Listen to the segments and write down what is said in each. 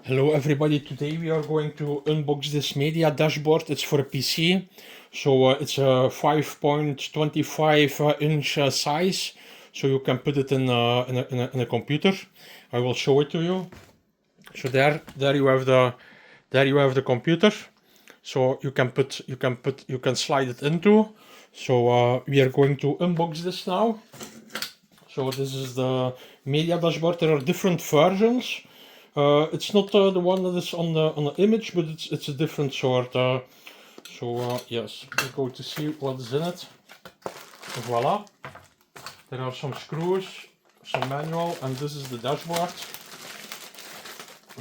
Hello everybody, today we are going to unbox this media dashboard. It's for a PC, so it's a 5.25 inch size, so you can put it in a computer. I will show it to you. So there you have the computer. So you can slide it into. So we are going to unbox this now. So this is the media dashboard. There are different versions. It's not the one that is on the image, but it's a different sort. Yes, we go to see what is in it. Voila. There are some screws, some manual, and this is the dashboard.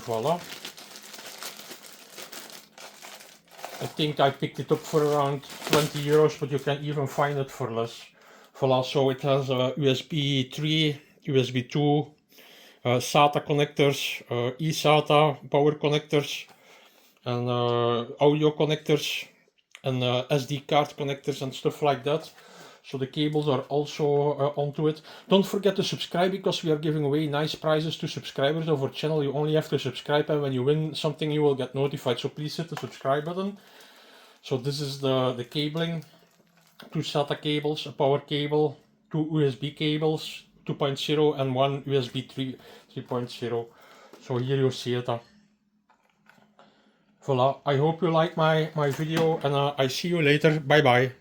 Voila. I think I picked it up for around 20 euros, but you can even find it for less. Voila, so it has a USB 3, USB 2, SATA connectors, eSATA power connectors, and audio connectors, and SD card connectors and stuff like that. So the cables are also onto it. Don't forget to subscribe, because we are giving away nice prizes to subscribers of our channel. You only have to subscribe, and when you win something you will get notified. So please hit the subscribe button. So this is the cabling. 2 SATA cables, a power cable, 2 USB cables, 2.0 and 1 USB 3.0. So here you see it. Voila, I hope you like my video, and I see you later. Bye bye.